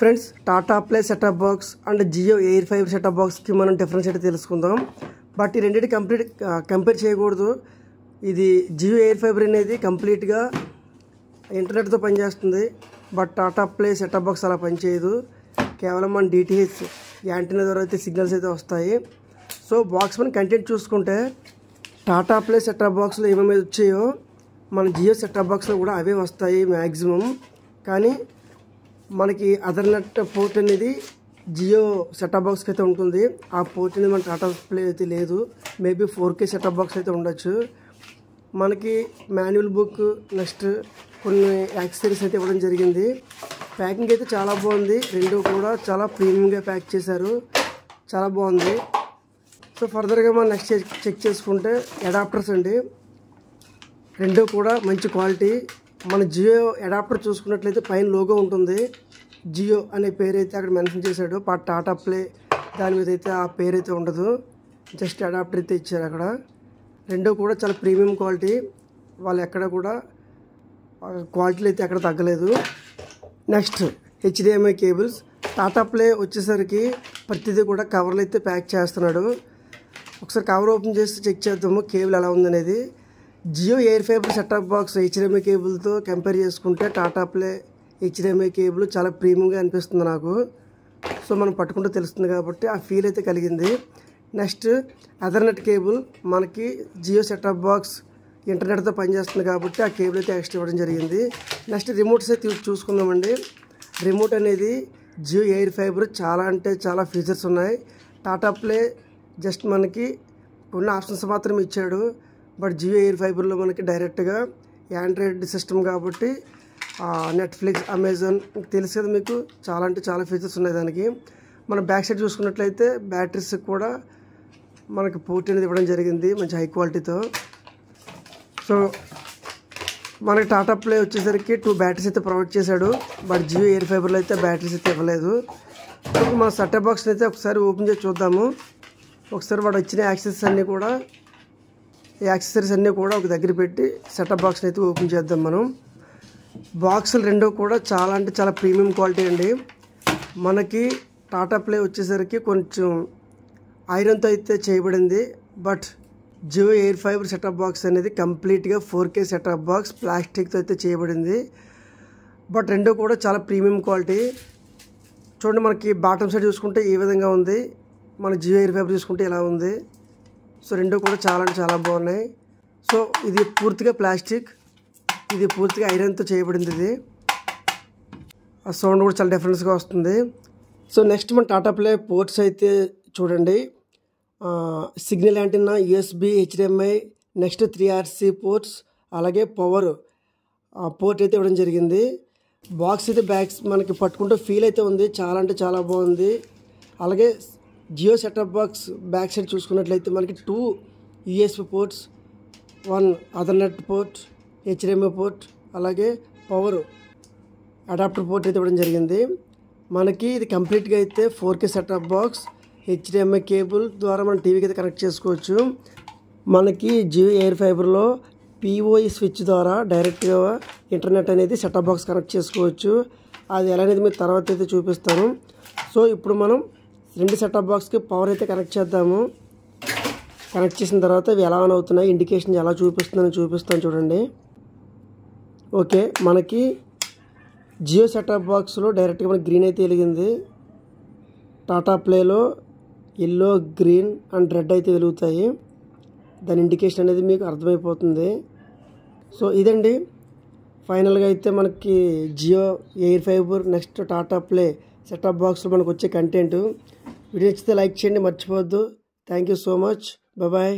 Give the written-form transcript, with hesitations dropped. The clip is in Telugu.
Friends, Tata play setup box and Jio air fibre setup బాక్స్కి మనం డిఫరెన్స్ అయితే తెలుసుకుందాం. బట్ ఈ రెండింటి కంపేర్ చేయకూడదు. ఇది జియో ఎయిర్ ఫైబర్ అనేది కంప్లీట్గా ఇంటర్నెట్తో పనిచేస్తుంది. But Tata play setup box అలా పనిచేయదు. కేవలం మన డిటిహెచ్ యాంటీనా ద్వారా అయితే సిగ్నల్స్ అయితే వస్తాయి. సో బాక్స్ మన కంటెంట్ చూసుకుంటే టాటా ప్లే సెటప్ బాక్స్లో ఏమేమి వచ్చాయో మన జియో సెటప్ బాక్స్లో కూడా అవే వస్తాయి మ్యాక్సిమం. కానీ మనకి అదర్నెట్ పోర్ట్ అనేది జియో సెటప్ బాక్స్కి అయితే ఉంటుంది. ఆ పోర్ట్ అనేది మన టాటా ప్లే అయితే లేదు. మేబీ 4K సెటప్ బాక్స్ అయితే ఉండొచ్చు. మనకి మాన్యువల్ బుక్ నెక్స్ట్ కొన్ని యాక్సెసరీస్ అయితే ఇవ్వడం జరిగింది. ప్యాకింగ్ అయితే చాలా బాగుంది. రెండు కూడా చాలా ప్రీమియంగా ప్యాక్ చేశారు. చాలా బాగుంది. సో ఫర్దర్గా మనం నెక్స్ట్ చెక్ చేసుకుంటే అడాప్టర్స్ అండి. రెండు కూడా మంచి క్వాలిటీ. మన జియో అడాప్టర్ చూసుకున్నట్లయితే పైన లోగో ఉంటుంది. జియో అనే పేరు అయితే అక్కడ మెన్షన్ చేశాడు. టాటా ప్లే దాని మీద అయితే ఆ పేరు అయితే ఉండదు. జస్ట్ అడాప్టర్ అయితే ఇచ్చారు అక్కడ. రెండు కూడా చాలా ప్రీమియం క్వాలిటీ. వాళ్ళు ఎక్కడ కూడా క్వాలిటీలు అయితే ఎక్కడ తగ్గలేదు. Next HDMI cables. Tata Play వచ్చేసరికి ప్రతిదీ కూడా కవర్లు అయితే ప్యాక్ చేస్తున్నాడు. ఒకసారి కవర్ ఓపెన్ చేసి చెక్ చేద్దాము కేబుల్ ఎలా ఉందనేది. Jio air fibre setup box HDMI కేబుల్తో కంపేర్ చేసుకుంటే టాటా ప్లే HDMI కేబుల్ చాలా ప్రీమియంగా అనిపిస్తుంది నాకు. సో మనం పట్టుకుంటే తెలుస్తుంది కాబట్టి ఆ ఫీల్ అయితే కలిగింది. Next ethernet cable. మనకి జియో సెటప్ బాక్స్ ఇంటర్నెట్తో పనిచేస్తుంది కాబట్టి ఆ కేబుల్ అయితే ఎక్స్ట్రా ఇవ్వడం జరిగింది. నెక్స్ట్ రిమోట్స్ అయితే చూసుకుందామండి. రిమోట్ అనేది జియో ఎయిర్ ఫైబర్ చాలా అంటే చాలా ఫీచర్స్ ఉన్నాయి. టాటా ప్లే జస్ట్ మనకి కొన్ని ఆప్షన్స్ మాత్రం ఇచ్చాడు. బట్ జియో ఎయిర్ ఫైబర్లో మనకి డైరెక్ట్గా ఆండ్రాయిడ్ సిస్టమ్ కాబట్టి నెట్ఫ్లిక్స్, అమెజాన్ తెలుసు కదా మీకు, చాలా అంటే చాలా ఫీచర్స్ ఉన్నాయి దానికి. మన బ్యాక్ సైడ్ చూసుకున్నట్లయితే బ్యాటరీస్ కూడా మనకి పోర్ట్ అనేది ఇవ్వడం జరిగింది మంచి హై క్వాలిటీతో. సో మనకి టాటా ప్లే వచ్చేసరికి 2 బ్యాటరీస్ అయితే ప్రొవైడ్ చేశాడు. బట్ జియో ఎయిర్ ఫైబర్లో అయితే బ్యాటరీస్ అయితే ఇవ్వలేదు. సో మన సెటప్ బాక్స్ని అయితే ఒకసారి ఓపెన్ చేసి చూద్దాము. ఒకసారి వాడు వచ్చిన యాక్సెసరీస్ అన్నీ కూడా ఒక దగ్గర పెట్టి సెటప్ బాక్స్ని అయితే ఓపెన్ చేద్దాం మనం. బాక్సులు రెండో కూడా చాలా అంటే చాలా ప్రీమియం క్వాలిటీ అండి. మనకి టాటా ప్లే వచ్చేసరికి కొంచెం ఐరన్తో అయితే చేయబడింది. But Jio air fibre setup box అనేది కంప్లీట్గా 4K సెటప్ బాక్స్ ప్లాస్టిక్తో అయితే చేయబడింది. బట్ రెండో కూడా చాలా ప్రీమియం క్వాలిటీ. చూడండి, మనకి బాటమ్ సైడ్ చూసుకుంటే ఈ విధంగా ఉంది. మన జియో ఎయిర్ ఫైబర్ చూసుకుంటే ఇలా ఉంది. సో రెండు కూడా చాలా అంటే చాలా బాగున్నాయి. సో ఇది పూర్తిగా ప్లాస్టిక్, ఇది పూర్తిగా ఐరన్తో చేయబడింది. ఇది ఆ సౌండ్ కూడా చాలా డిఫరెన్స్గా వస్తుంది. సో నెక్స్ట్ మన టాటా ప్లే పోర్ట్స్ అయితే చూడండి. Signal antenna, USB, HDMI, next 3RC ports, అలాగే పవర్ పోర్ట్ అయితే ఇవ్వడం జరిగింది. బాక్స్ అయితే బ్యాగ్స్ మనకి పట్టుకుంటే ఫీల్ అయితే ఉంది. చాలా అంటే చాలా బాగుంది. అలాగే Jio setup box back side చూసుకున్నట్లయితే మనకి 2 USB ports, 1 ethernet port, HDMI port, అలాగే పవర్ అడాప్టర్ పోర్ట్ అయితే ఇవ్వడం జరిగింది. మనకి ఇది కంప్లీట్గా అయితే 4K setup box. HDMI cable ద్వారా మనం టీవీకి అయితే కనెక్ట్ చేసుకోవచ్చు. మనకి జియో ఎయిర్ ఫైబర్లో PoE స్విచ్ ద్వారా డైరెక్ట్గా ఇంటర్నెట్ అనేది సెటప్ బాక్స్ కనెక్ట్ చేసుకోవచ్చు. అది ఎలా అనేది మీరు తర్వాత అయితే చూపిస్తాను. సో ఇప్పుడు మనం 2 సెటప్ బాక్స్కి పవర్ అయితే కనెక్ట్ చేద్దాము. కనెక్ట్ చేసిన తర్వాత ఇవి ఎలా ఆన్ అవుతున్నాయి, ఇండికేషన్ ఎలా చూపిస్తుందని చూపిస్తాను చూడండి. ఓకే, మనకి జియో సెటప్ బాక్స్లో డైరెక్ట్గా మనకి గ్రీన్ అయితే వెలిగింది. టాటా ప్లేలో ఎల్లో, గ్రీన్ అండ్ రెడ్ అయితే వెలుగుతాయి. దాని ఇండికేషన్ అనేది మీకు అర్థమైపోతుంది. సో ఇదండి ఫైనల్గా అయితే మనకి Jio air fiber next Tata play setup బాక్స్లో మనకు వచ్చే కంటెంట్. వీడియో నచ్చితే లైక్ చేయండి, మర్చిపోవద్దు. Thank you so much. Bye.